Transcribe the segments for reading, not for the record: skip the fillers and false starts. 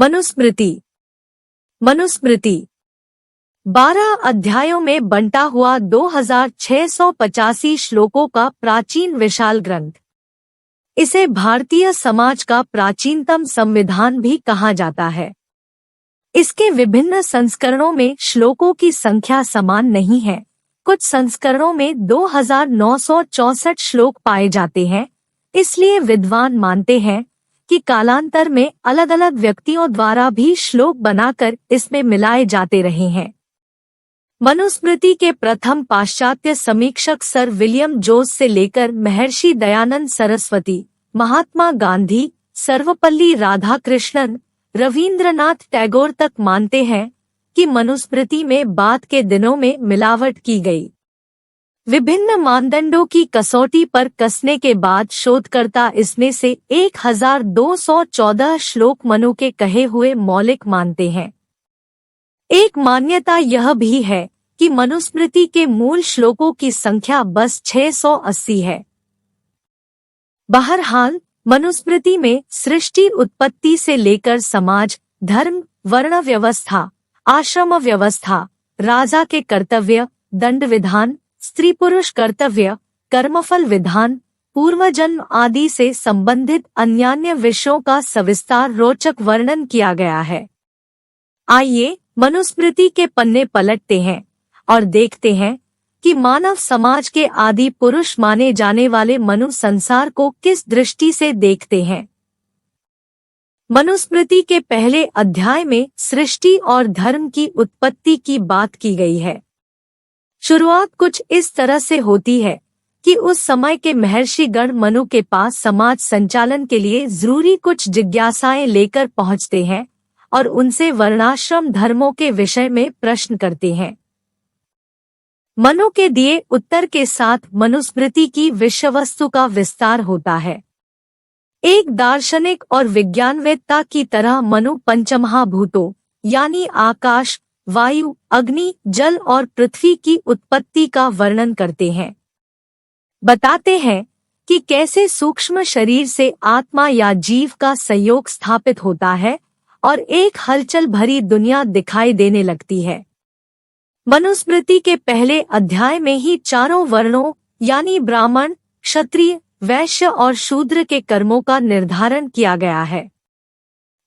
मनुस्मृति। मनुस्मृति 12 अध्यायों में बंटा हुआ 2685 श्लोकों का प्राचीन विशाल ग्रंथ। इसे भारतीय समाज का प्राचीनतम संविधान भी कहा जाता है। इसके विभिन्न संस्करणों में श्लोकों की संख्या समान नहीं है। कुछ संस्करणों में 2964 श्लोक पाए जाते हैं। इसलिए विद्वान मानते हैं कि कालांतर में अलग अलग व्यक्तियों द्वारा भी श्लोक बनाकर इसमें मिलाए जाते रहे हैं। मनुस्मृति के प्रथम पाश्चात्य समीक्षक सर विलियम जोस से लेकर महर्षि दयानंद सरस्वती, महात्मा गांधी, सर्वपल्ली राधाकृष्णन, रवींद्रनाथ टैगोर तक मानते हैं कि मनुस्मृति में बाद के दिनों में मिलावट की गई। विभिन्न मानदंडों की कसौटी पर कसने के बाद शोधकर्ता इसमें से 1214 श्लोक मनु के कहे हुए मौलिक मानते हैं। एक मान्यता यह भी है कि मनुस्मृति के मूल श्लोकों की संख्या बस 680 है। बहरहाल मनुस्मृति में सृष्टि उत्पत्ति से लेकर समाज, धर्म, वर्ण व्यवस्था, आश्रम व्यवस्था, राजा के कर्तव्य, दंड विधान, स्त्री पुरुष कर्तव्य, कर्मफल विधान, पूर्वजन्म आदि से संबंधित अन्यान्य विषयों का सविस्तार रोचक वर्णन किया गया है। आइए मनुस्मृति के पन्ने पलटते हैं और देखते हैं कि मानव समाज के आदि पुरुष माने जाने वाले मनु संसार को किस दृष्टि से देखते हैं। मनुस्मृति के पहले अध्याय में सृष्टि और धर्म की उत्पत्ति की बात की गई है। शुरुआत कुछ इस तरह से होती है कि उस समय के महर्षि गण मनु के पास समाज संचालन के लिए जरूरी कुछ जिज्ञासाएं लेकर पहुंचते हैं और उनसे वर्णाश्रम धर्मों के विषय में प्रश्न करते हैं। मनु के दिए उत्तर के साथ मनुस्मृति की विषयवस्तु का विस्तार होता है। एक दार्शनिक और विज्ञानवेत्ता की तरह मनु पंचमहाभूतों यानी आकाश, वायु, अग्नि, जल और पृथ्वी की उत्पत्ति का वर्णन करते हैं। बताते हैं कि कैसे सूक्ष्म शरीर से आत्मा या जीव का संयोग स्थापित होता है और एक हलचल भरी दुनिया दिखाई देने लगती है। मनुस्मृति के पहले अध्याय में ही चारों वर्णों यानी ब्राह्मण, क्षत्रिय, वैश्य और शूद्र के कर्मों का निर्धारण किया गया है।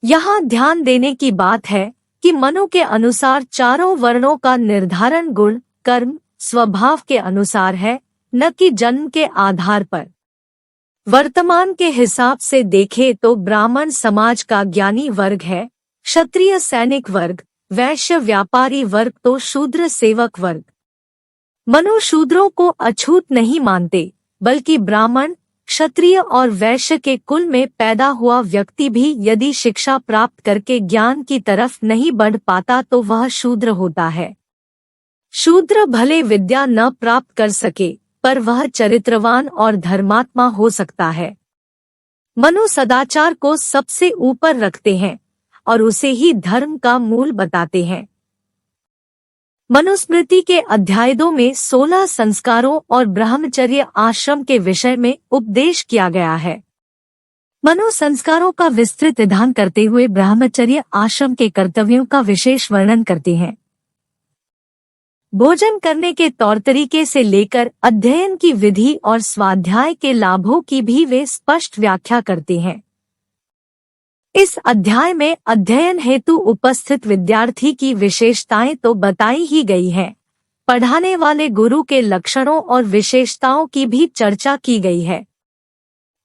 यहाँ ध्यान देने की बात है कि मनु के अनुसार चारों वर्णों का निर्धारण गुण, कर्म, स्वभाव के अनुसार है, न कि जन्म के आधार पर। वर्तमान के हिसाब से देखें तो ब्राह्मण समाज का ज्ञानी वर्ग है, क्षत्रिय सैनिक वर्ग, वैश्य व्यापारी वर्ग तो शूद्र सेवक वर्ग। मनु शूद्रों को अछूत नहीं मानते, बल्कि ब्राह्मण, क्षत्रिय और वैश्य के कुल में पैदा हुआ व्यक्ति भी यदि शिक्षा प्राप्त करके ज्ञान की तरफ नहीं बढ़ पाता तो वह शूद्र होता है। शूद्र भले विद्या न प्राप्त कर सके, पर वह चरित्रवान और धर्मात्मा हो सकता है। मनु सदाचार को सबसे ऊपर रखते हैं और उसे ही धर्म का मूल बताते हैं। मनुस्मृति के अध्याय 2 में 16 संस्कारों और ब्रह्मचर्य आश्रम के विषय में उपदेश किया गया है। मनु संस्कारों का विस्तृत विधान करते हुए ब्रह्मचर्य आश्रम के कर्तव्यों का विशेष वर्णन करते हैं। भोजन करने के तौर तरीके से लेकर अध्ययन की विधि और स्वाध्याय के लाभों की भी वे स्पष्ट व्याख्या करते हैं। इस अध्याय में अध्ययन हेतु उपस्थित विद्यार्थी की विशेषताएं तो बताई ही गई हैं। पढ़ाने वाले गुरु के लक्षणों और विशेषताओं की भी चर्चा की गई है।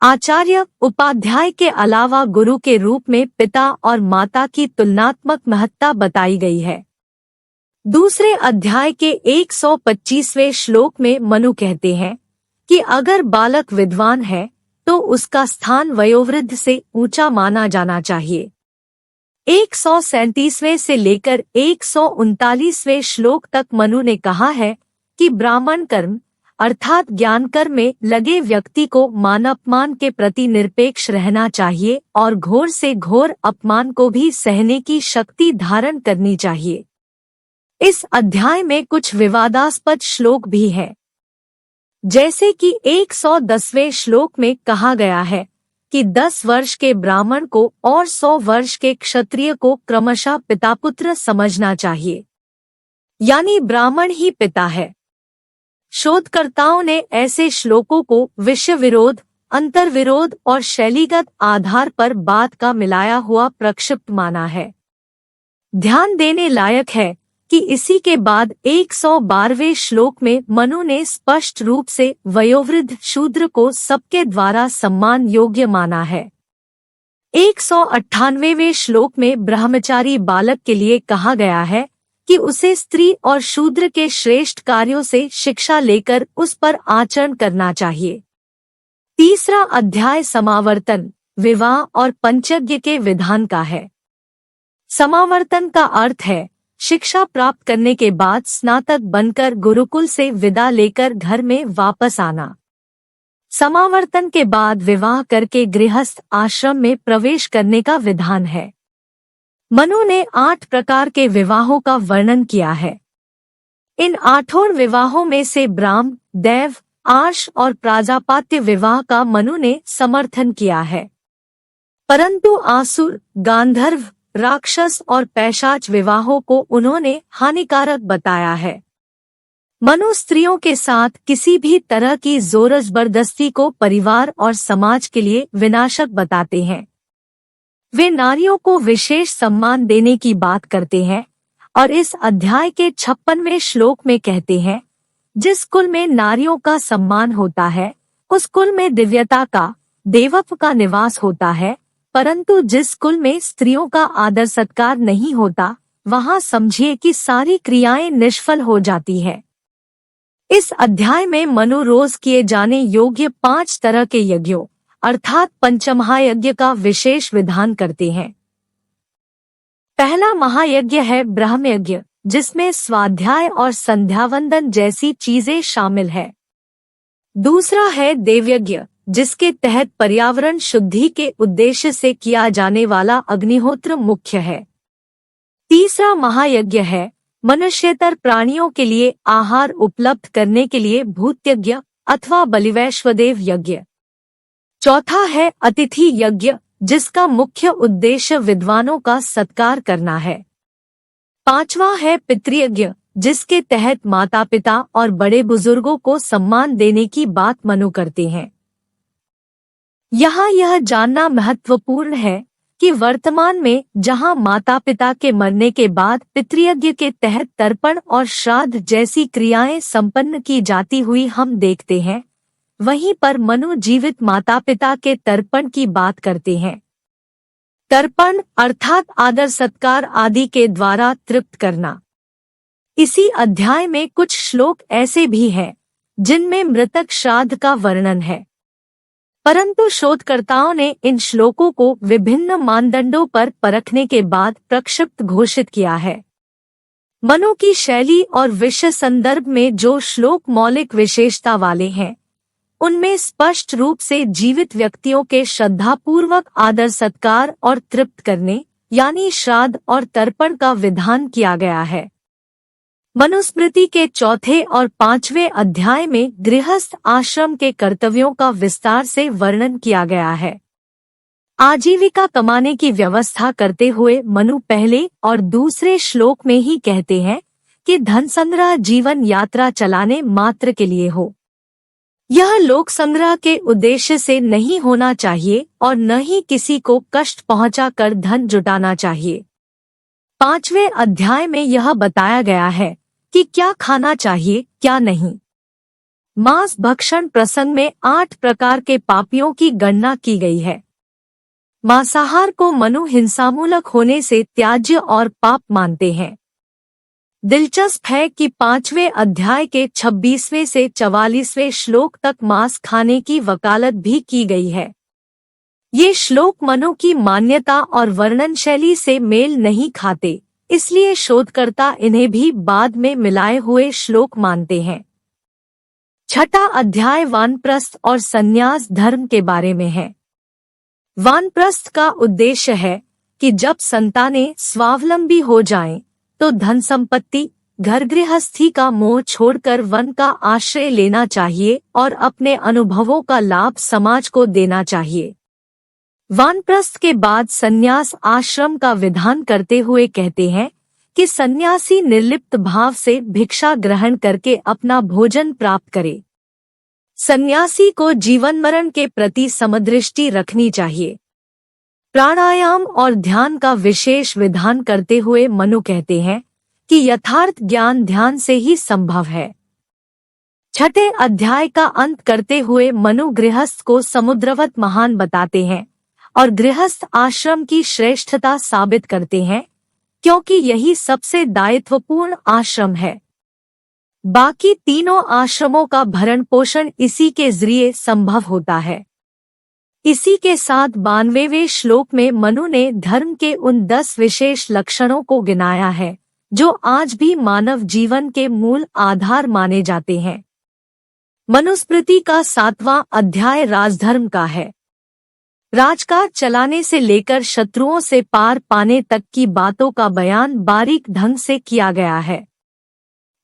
आचार्य, उपाध्याय के अलावा गुरु के रूप में पिता और माता की तुलनात्मक महत्ता बताई गई है। दूसरे अध्याय के 125वें श्लोक में मनु कहते हैं कि अगर बालक विद्वान है तो उसका स्थान वयोवृद्ध से ऊंचा माना जाना चाहिए। 137वें से लेकर 139वें श्लोक तक मनु ने कहा है कि ब्राह्मण कर्म अर्थात ज्ञान कर्म में लगे व्यक्ति को मान-अपमान के प्रति निरपेक्ष रहना चाहिए और घोर से घोर अपमान को भी सहने की शक्ति धारण करनी चाहिए। इस अध्याय में कुछ विवादास्पद श्लोक भी हैं। जैसे कि 110वें श्लोक में कहा गया है कि 10 वर्ष के ब्राह्मण को और 100 वर्ष के क्षत्रिय को क्रमशः पितापुत्र समझना चाहिए, यानी ब्राह्मण ही पिता है। शोधकर्ताओं ने ऐसे श्लोकों को विषय विरोध, अंतर्विरोध और शैलीगत आधार पर बात का मिलाया हुआ प्रक्षिप्त माना है। ध्यान देने लायक है कि इसी के बाद 112वें श्लोक में मनु ने स्पष्ट रूप से वयोवृद्ध शूद्र को सबके द्वारा सम्मान योग्य माना है। 198वें श्लोक में ब्रह्मचारी बालक के लिए कहा गया है कि उसे स्त्री और शूद्र के श्रेष्ठ कार्यों से शिक्षा लेकर उस पर आचरण करना चाहिए। तीसरा अध्याय समावर्तन, विवाह और पंचयज्ञ के विधान का है। समावर्तन का अर्थ है शिक्षा प्राप्त करने के बाद स्नातक बनकर गुरुकुल से विदा लेकर घर में वापस आना। समावर्तन के बाद विवाह करके गृहस्थ आश्रम में प्रवेश करने का विधान है। मनु ने 8 प्रकार के विवाहों का वर्णन किया है। इन 8 विवाहों में से ब्राह्म, दैव, आर्ष और प्राजापात्य विवाह का मनु ने समर्थन किया है, परंतु आसुर, गांधर्व, राक्षस और पैशाच विवाहों को उन्होंने हानिकारक बताया है। मनु स्त्रियों के साथ किसी भी तरह की जोर जबरदस्ती को परिवार और समाज के लिए विनाशक बताते हैं। वे नारियों को विशेष सम्मान देने की बात करते हैं और इस अध्याय के 56वें श्लोक में कहते हैं, जिस कुल में नारियों का सम्मान होता है उस कुल में दिव्यता का, देवत्व का निवास होता है, परंतु जिस कुल में स्त्रियों का आदर सत्कार नहीं होता वहां समझिए कि सारी क्रियाएं निष्फल हो जाती है। इस अध्याय में मनु रोज किए जाने योग्य 5 तरह के यज्ञों अर्थात पंचमहायज्ञ का विशेष विधान करते हैं। पहला महायज्ञ है ब्रह्मयज्ञ, जिसमें स्वाध्याय और संध्यावंदन जैसी चीजें शामिल है। दूसरा है देवयज्ञ, जिसके तहत पर्यावरण शुद्धि के उद्देश्य से किया जाने वाला अग्निहोत्र मुख्य है। तीसरा महायज्ञ है मनुष्येतर प्राणियों के लिए आहार उपलब्ध करने के लिए भूतयज्ञ अथवा बलिवैश्वदेव यज्ञ। चौथा है अतिथि यज्ञ, जिसका मुख्य उद्देश्य विद्वानों का सत्कार करना है। पांचवा है पितृयज्ञ, जिसके तहत माता पिता और बड़े बुजुर्गों को सम्मान देने की बात मनु करते हैं। यहाँ यह जानना महत्वपूर्ण है कि वर्तमान में जहाँ माता पिता के मरने के बाद पितृयज्ञ के तहत तर्पण और श्राद्ध जैसी क्रियाएं संपन्न की जाती हुई हम देखते हैं, वहीं पर मनु जीवित माता पिता के तर्पण की बात करते हैं। तर्पण अर्थात आदर सत्कार आदि के द्वारा तृप्त करना। इसी अध्याय में कुछ श्लोक ऐसे भी हैं जिनमें मृतक श्राद्ध का वर्णन है, परंतु शोधकर्ताओं ने इन श्लोकों को विभिन्न मानदंडों पर परखने के बाद प्रक्षिप्त घोषित किया है। मनु की शैली और विषय संदर्भ में जो श्लोक मौलिक विशेषता वाले हैं, उनमें स्पष्ट रूप से जीवित व्यक्तियों के श्रद्धापूर्वक आदर सत्कार और तृप्त करने यानी श्राद्ध और तर्पण का विधान किया गया है। मनुस्मृति के 4 और 5वें अध्याय में गृहस्थ आश्रम के कर्तव्यों का विस्तार से वर्णन किया गया है। आजीविका कमाने की व्यवस्था करते हुए मनु पहले और दूसरे श्लोक में ही कहते हैं कि धन संग्रह जीवन यात्रा चलाने मात्र के लिए हो। यह लोक संग्रह के उद्देश्य से नहीं होना चाहिए और न ही किसी को कष्ट पहुंचाकर धन जुटाना चाहिए। 5वें अध्याय में यह बताया गया है कि क्या खाना चाहिए क्या नहीं। मांस भक्षण प्रसंग में 8 प्रकार के पापियों की गणना की गई है। मांसाहार को मनु हिंसामूलक होने से त्याज्य और पाप मानते हैं। दिलचस्प है कि 5वें अध्याय के 26वें से 44वें श्लोक तक मांस खाने की वकालत भी की गई है। ये श्लोक मनु की मान्यता और वर्णन शैली से मेल नहीं खाते, इसलिए शोधकर्ता इन्हें भी बाद में मिलाए हुए श्लोक मानते हैं। 6ठा अध्याय वानप्रस्थ और संन्यास धर्म के बारे में है। वानप्रस्थ का उद्देश्य है कि जब संतानें स्वावलंबी हो जाएं, तो धन संपत्ति, घर गृहस्थी का मोह छोड़कर वन का आश्रय लेना चाहिए और अपने अनुभवों का लाभ समाज को देना चाहिए। वानप्रस्थ के बाद संन्यास आश्रम का विधान करते हुए कहते हैं कि सन्यासी निर्लिप्त भाव से भिक्षा ग्रहण करके अपना भोजन प्राप्त करे। सन्यासी को जीवन मरण के प्रति समदृष्टि रखनी चाहिए। प्राणायाम और ध्यान का विशेष विधान करते हुए मनु कहते हैं कि यथार्थ ज्ञान ध्यान से ही संभव है। छठे अध्याय का अंत करते हुए मनु गृहस्थ को समुद्रवत महान बताते हैं और गृहस्थ आश्रम की श्रेष्ठता साबित करते हैं, क्योंकि यही सबसे दायित्वपूर्ण आश्रम है। बाकी तीनों आश्रमों का भरण पोषण इसी के जरिए संभव होता है। इसी के साथ 92वें श्लोक में मनु ने धर्म के उन 10 विशेष लक्षणों को गिनाया है जो आज भी मानव जीवन के मूल आधार माने जाते हैं। मनुस्मृति का 7वां अध्याय राजधर्म का है। राजकाज चलाने से लेकर शत्रुओं से पार पाने तक की बातों का बयान बारीक ढंग से किया गया है।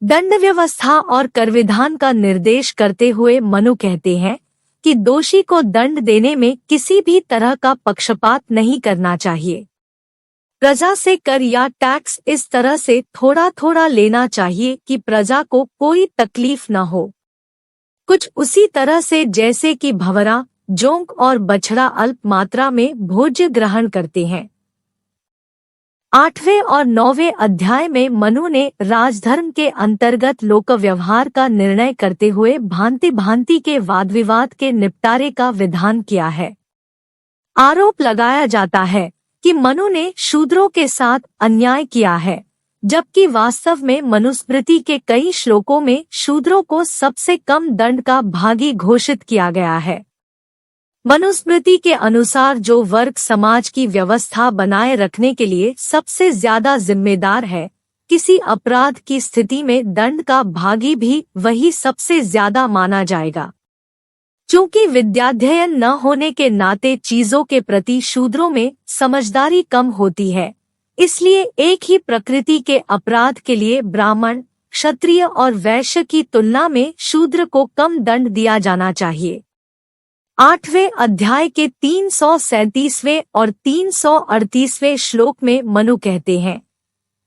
दंड व्यवस्था और कर विधान का निर्देश करते हुए मनु कहते हैं कि दोषी को दंड देने में किसी भी तरह का पक्षपात नहीं करना चाहिए। प्रजा से कर या टैक्स इस तरह से थोड़ा थोड़ा लेना चाहिए कि प्रजा को कोई तकलीफ न हो। कुछ उसी तरह से जैसे कि भंवरा, जोंक और बछड़ा अल्प मात्रा में भोज्य ग्रहण करते हैं। 8वें और 9वें अध्याय में मनु ने राजधर्म के अंतर्गत लोक व्यवहार का निर्णय करते हुए भांति भांति के वाद विवाद के निपटारे का विधान किया है। आरोप लगाया जाता है कि मनु ने शूद्रों के साथ अन्याय किया है, जबकि वास्तव में मनुस्मृति के कई श्लोकों में शूद्रों को सबसे कम दंड का भागी घोषित किया गया है। मनुस्मृति के अनुसार जो वर्ग समाज की व्यवस्था बनाए रखने के लिए सबसे ज्यादा जिम्मेदार है, किसी अपराध की स्थिति में दंड का भागी भी वही सबसे ज्यादा माना जाएगा। चूंकि विद्याध्ययन न होने के नाते चीजों के प्रति शूद्रों में समझदारी कम होती है, इसलिए एक ही प्रकृति के अपराध के लिए ब्राह्मण, क्षत्रिय और वैश्य की तुलना में शूद्र को कम दंड दिया जाना चाहिए। 8वें अध्याय के 337वें और 338वें श्लोक में मनु कहते हैं,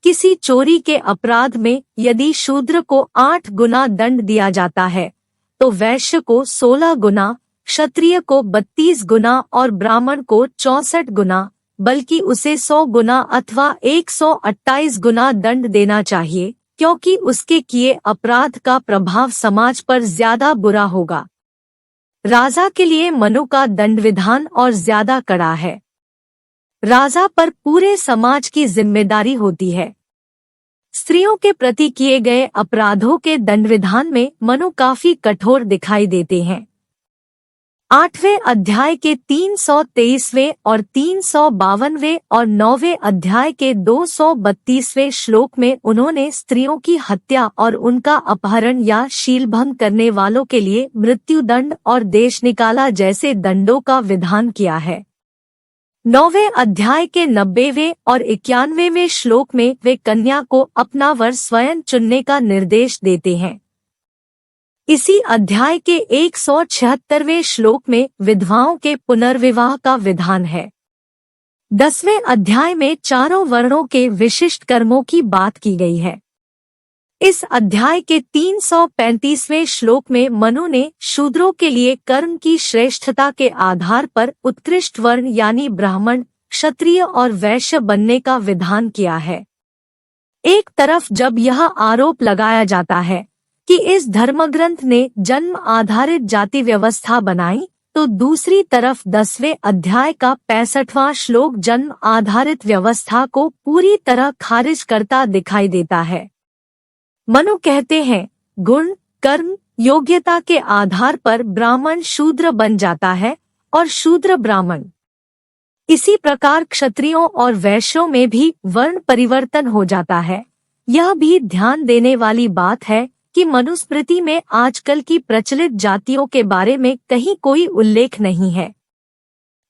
किसी चोरी के अपराध में यदि शूद्र को 8 गुना दंड दिया जाता है तो वैश्य को 16 गुना, क्षत्रिय को 32 गुना और ब्राह्मण को 64 गुना, बल्कि उसे 100 गुना अथवा 128 गुना दंड देना चाहिए, क्योंकि उसके किए अपराध का प्रभाव समाज पर ज्यादा बुरा होगा। राजा के लिए मनु का दंड विधान और ज्यादा कड़ा है। राजा पर पूरे समाज की जिम्मेदारी होती है। स्त्रियों के प्रति किए गए अपराधों के दंड विधान में मनु काफी कठोर दिखाई देते हैं। 8वें अध्याय के 323वें और 352वें और 9वें अध्याय के 232वें श्लोक में उन्होंने स्त्रियों की हत्या और उनका अपहरण या शीलभंग करने वालों के लिए मृत्युदंड और देश निकाला जैसे दंडों का विधान किया है। 9वें अध्याय के 90वें और 91वें श्लोक में वे कन्या को अपना वर स्वयं चुनने का निर्देश देते हैं। इसी अध्याय के 176वें श्लोक में विधवाओं के पुनर्विवाह का विधान है। 10वें अध्याय में चारों वर्णों के विशिष्ट कर्मों की बात की गई है। इस अध्याय के 335वें श्लोक में मनु ने शूद्रों के लिए कर्म की श्रेष्ठता के आधार पर उत्कृष्ट वर्ण यानी ब्राह्मण, क्षत्रिय और वैश्य बनने का विधान किया है। एक तरफ जब यह आरोप लगाया जाता है कि इस धर्मग्रंथ ने जन्म आधारित जाति व्यवस्था बनाई, तो दूसरी तरफ 10वें अध्याय का 65वां श्लोक जन्म आधारित व्यवस्था को पूरी तरह खारिज करता दिखाई देता है। मनु कहते हैं, गुण, कर्म, योग्यता के आधार पर ब्राह्मण शूद्र बन जाता है और शूद्र ब्राह्मण। इसी प्रकार क्षत्रियों और वैश्यों में भी वर्ण परिवर्तन हो जाता है। यह भी ध्यान देने वाली बात है कि मनुस्मृति में आजकल की प्रचलित जातियों के बारे में कहीं कोई उल्लेख नहीं है।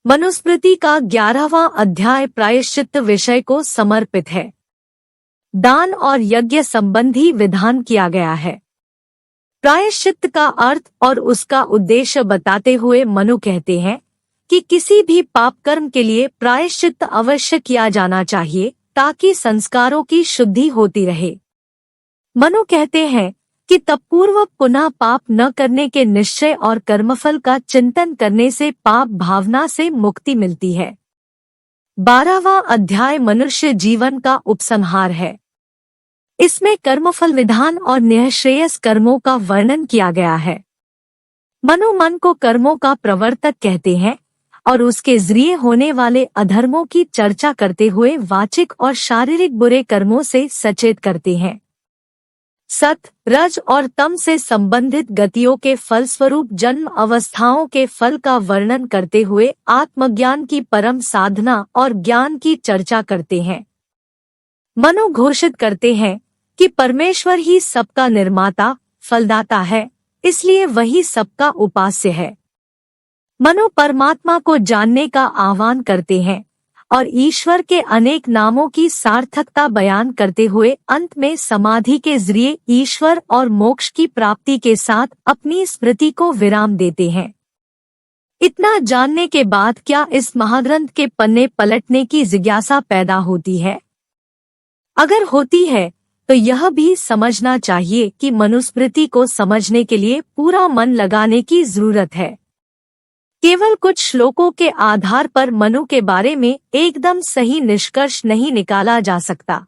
मनुस्मृति का 11वां अध्याय प्रायश्चित्त विषय को समर्पित है। दान और यज्ञ संबंधी विधान किया गया है। प्रायश्चित्त का अर्थ और उसका उद्देश्य बताते हुए मनु कहते हैं कि किसी भी पाप कर्म के लिए प्रायश्चित्त अवश्य किया जाना चाहिए ताकि संस्कारों की शुद्धि होती रहे। मनु कहते हैं कि तब पूर्व पुनः पाप न करने के निश्चय और कर्मफल का चिंतन करने से पाप भावना से मुक्ति मिलती है। 12वां अध्याय मनुष्य जीवन का उपसंहार है। इसमें कर्मफल विधान और निःश्रेयस कर्मों का वर्णन किया गया है। मनु मन को कर्मों का प्रवर्तक कहते हैं और उसके जरिए होने वाले अधर्मों की चर्चा करते हुए वाचिक और शारीरिक बुरे कर्मों से सचेत करते हैं। सत, रज और तम से संबंधित गतियों के फलस्वरूप जन्म अवस्थाओं के फल का वर्णन करते हुए आत्मज्ञान की परम साधना और ज्ञान की चर्चा करते हैं। मनु घोषित करते हैं कि परमेश्वर ही सबका निर्माता, फलदाता है, इसलिए वही सबका उपास्य है। मनु परमात्मा को जानने का आह्वान करते हैं और ईश्वर के अनेक नामों की सार्थकता बयान करते हुए अंत में समाधि के जरिए ईश्वर और मोक्ष की प्राप्ति के साथ अपनी स्मृति को विराम देते हैं। इतना जानने के बाद क्या इस महाग्रंथ के पन्ने पलटने की जिज्ञासा पैदा होती है? अगर होती है तो यह भी समझना चाहिए कि मनुस्मृति को समझने के लिए पूरा मन लगाने की जरूरत है। केवल कुछ श्लोकों के आधार पर मनु के बारे में एकदम सही निष्कर्ष नहीं निकाला जा सकता।